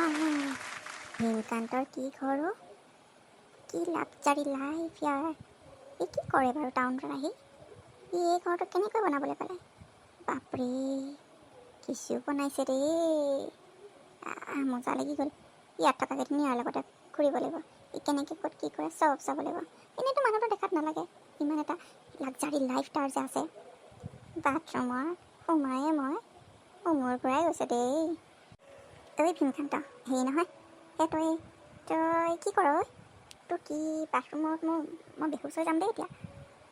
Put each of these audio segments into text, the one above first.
ভীমকান্তৰ কি ঘৰ অ'? কি লাকজাৰী লাইফ ইয়াৰ। ই কি কৰে বাৰু টাউনত আহি? ই এই ঘৰটো কেনেকৈ বনাবলৈ পালে? বাপৰে, কিছু বনাইছে দেই। মজা লাগি গ'ল। ইয়াত থকা কেইদিন ইয়াৰ লগতে ঘূৰিব লাগিব। ই কেনেকৈ ক'ত কি কৰে চব চাব লাগিব। এনেইতো মানুহটো দেখাত নালাগে ইমান এটা লাকজাৰী লাইফ তাৰ যে আছে। বাথৰুমৰ সোমায়ে মই মোৰ পৰাই গৈছে দেই। তই ভীমকান্ত হেৰি নহয়, তই কি কৰ ঐ? তোৰ কি বাথৰুমত মই বেহুচ হৈ যাম দেই এতিয়া।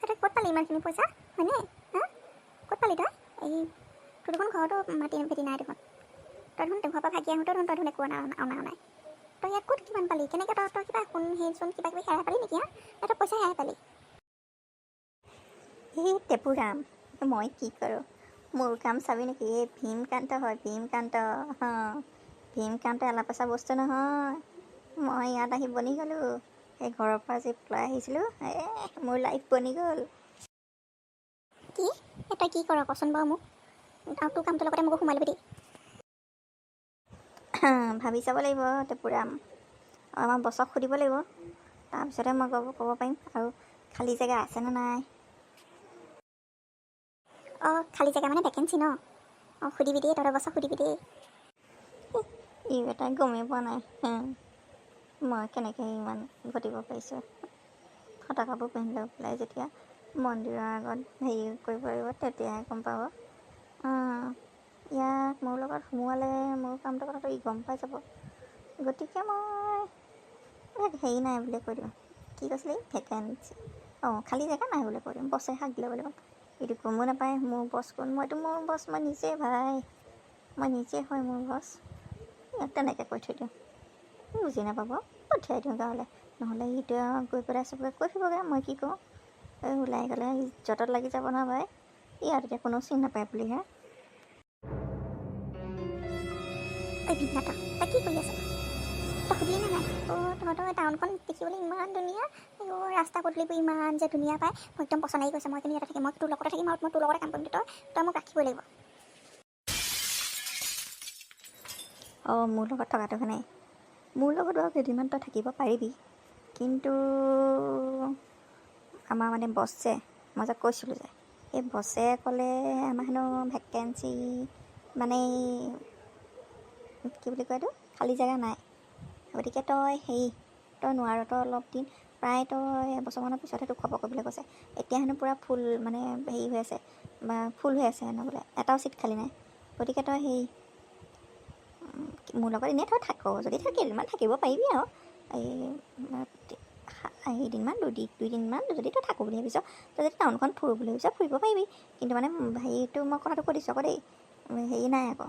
তই ক'ত পালি ইমানখিনি পইচা হয়নে? ক'ত পালি তই? তোৰ দেখোন ঘৰতো মাটি ভেটি নাই দেখোন। তই দেখোন ঘৰৰ পৰা ভাগি আহোঁতেও দেখোন তই দেখোন একো অনা নাই। তই ইয়াত ক'ত কিমান পালি? কেনেকৈ তই কিবা চোন কিবা কিবি হেৰাই পালি নেকি? তই পইচা হেৰাই পালি? টেপুৰাম, মই কি কৰোঁ? মোৰ কাম চাবি নেকি? ভীমকান্ত হয়, ভীমকান্ত। ভীমকান্ত এলা পেচা বস্তু নহয়। মই ইয়াত আহি বনি গ'লোঁ। সেই ঘৰৰ পৰা যে পলাই আহিছিলোঁ, মোৰ লাইফ বনি গ'ল। কি? তই কি কৰ কচোন বাৰু মোক? আৰু তোৰ কামটোৰ লগতে মোকো সোমাই ল'বি দেই। ভাবি চাব লাগিব টেপুৰাম, আৰু আমাৰ বছক সুধিব লাগিব। তাৰপিছতে মই ক'ব পাৰিম আৰু খালী জেগা আছেনে নাই। খালী জেগা মানে ভেকেঞ্চি ন? সুধিবি দেই, তহঁতৰ বছক সুধিবি দেই। ই এটাই গমেই পোৱা নাই মই কেনেকৈ ইমান ঘটিব পাৰিছোঁ। ফটা কাপোৰ পিন্ধি লৈ পেলাই যেতিয়া মন্দিৰৰ আগত হেৰি কৰিব লাগিব তেতিয়াহে গম পাব। ইয়াক মোৰ লগত সোমোৱালে মোৰ কামটোৰ কথাটো ই গম পাই যাব। গতিকে মই হেৰি নাই বুলি কৈ দিওঁ। কি কৈছিলে ভেকেঞ্চি? খালী জেগা নাই বুলি কৈ দিম। বছে শাক দিলে বুলি ক'ম। এইটো গমো নাপায় মোৰ বছ কোন। মইতো মোৰ বছ মই নিজেই ভাই, মই নিজে হয় মোৰ বছ। ইয়াক তেনেকৈ কৈ থৈ দিওঁ। বুজি নাপাব, পঠিয়াই দিওঁ গাঁৱলৈ। নহ'লে ইটো গৈ পেলাই চবকে কৈ থ'বগৈ মই কি কওঁ। ওলাই গ'লে ইজ্জতত লাগি যাব নহয় ভাই। ইয়াত এতিয়া কোনো চিন নাপায় বুলিহে। ভীমকান্ত, তই কি কৰি আছ? তই সুধিলি নে নাই? তহঁতৰ টাউনখন দেখিবলৈ ইমান ধুনীয়া। ৰাস্তা পদূলিবোৰ ইমান যে ধুনীয়া পায়। মই একদম পচন্দ লাগি গৈছে। মই কিন্তু ইয়াতে থাকিম। মই তোৰ লগতে থাকিম আৰু মই তোৰ লগতে কাম কৰিম। তই মোক ৰাখিবই লাগিব। মোৰ লগত থকাটো নাই। মোৰ লগত বাৰু কেইদিনমান তই থাকিব পাৰিবি, কিন্তু আমাৰ মানে বছে, মই যে কৈছিলোঁ যে এই বছে ক'লে আমাৰ হেনো ভেকেঞ্চি মানে কি বুলি কয় এইটো খালী জেগা নাই। গতিকে তই নোৱাৰ। তই অলপ দিন প্ৰায় তই এবছৰমানৰ পিছতহে তোক খবৰ কৰিবলৈ কৈছে। এতিয়া হেনো পূৰা ফুল মানে হেৰি হৈ আছে বা ফুল হৈ আছে হেনো বোলে, এটাও চিট খালী নাই। গতিকে তই মোৰ লগত এনেই তই থাক যদি কেইদিনমান থাকিব পাৰিবি আৰু হেৰিদিনমান দুদিনমান যদি তই থাকোঁ বুলি ভাবিছ, তই যদি টাউনখন ফুৰোঁ বুলি ভাবিছ ফুৰিব পাৰিবি। কিন্তু মানে হেৰিটো মই কথাটো কৈ দিছোঁ আকৌ দেই, হেৰি নাই আকৌ।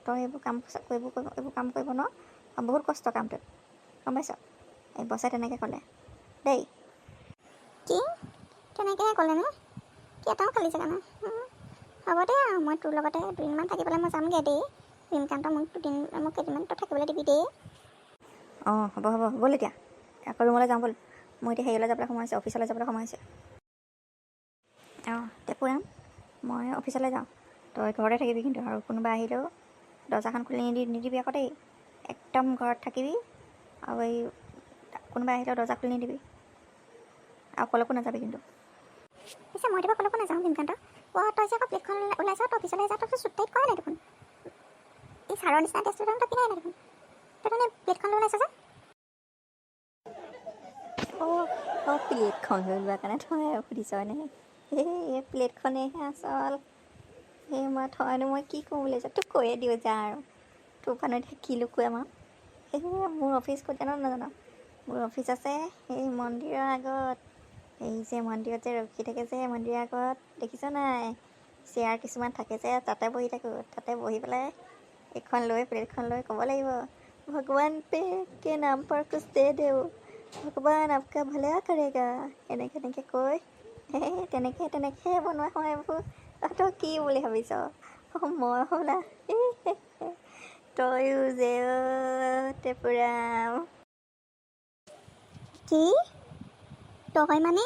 তই এইবোৰ কাম কৰিব নোৱাৰ। বহুত কষ্ট কামটোত, গম পাইছ? এই বছে তেনেকৈ ক'লে দেই। কি তেনেকৈহে ক'লেনে? এটাও খালী জেগা নাই? হ'ব দে আৰু মই তোৰ লগতে দুদিনমান থাকিবলৈ মই যামগৈ দেই। ভীমকান্ত মোক কেইদিনমান তই থাকিবলৈ দিবি দেই। হ'ব ব'ল এতিয়া আকৌ ৰুমলৈ যাওঁ ব'ল। মই এতিয়া হেৰিলৈ যাবলৈ সময় হৈছে, অফিচলৈ যাবলৈ সময় হৈছে। টেপুৰাম, মই অফিচলৈ যাওঁ। তই ঘৰতে থাকিবি কিন্তু, আৰু কোনোবা আহিলেও দৰ্জাখন খুলি নিদিবি আকৌ দেই। একদম ঘৰত থাকিবি, আৰু কোনোবা আহিলেও দৰ্জা খুলি নিদিবি, আৰু কলৈকো নাযাবি কিন্তু। পিছে মই এতিয়া কলৈকো নাযাওঁ ভীমকান্ত। তই যে আকৌ প্লেটখন ওলাই যাওঁ, তই অফিচলৈ যাওঁ, তই চুট টাইট কৰা নাই দেখোন। এই ছাৰৰ নিচিনা ড্ৰেছটো তই পিন্ধাই নাই দেখোন। তই মানে প্লেটখন ওলাইছ যে। প্লেটখন লৈ লোৱাৰ কাৰণে তই সুধিছ হয়নে? এই প্লেটখনেইহে আচল। মই কি কৰোঁ বুলি ভাবিছ? তোক কৈয়ে দিওঁ যা আৰু তোৰ পৰা এতিয়া কি লুকুৱাম আৰু। মোৰ অফিচ ক'ত জানো নাজানো? মোৰ অফিচ আছে সেই মন্দিৰৰ আগত। এই যে মন্দিৰত যে ৰখি থাকে যে মন্দিৰৰ আগত দেখিছ নাই? চেয়াৰ কিছুমান থাকে যে তাতে বহি থাকোঁ। তাতে বহি পেলাই প্লেটখন লৈ ক'ব লাগিব, ভগৱান के नाम पर कुछ दे दो, ভগৱান आपका भला करेगा। এনেকৈ কৈ তেনেকৈ বনোৱা হয় এইবোৰ। তই কি বুলি ভাবিছ? মই হ'লা তয়ো যে টেপুৰাম। কি? তই মানে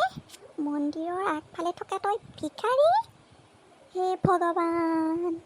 মন্দিৰৰ আগফালে থকা তই ভিখাৰী? হে ভগৱান,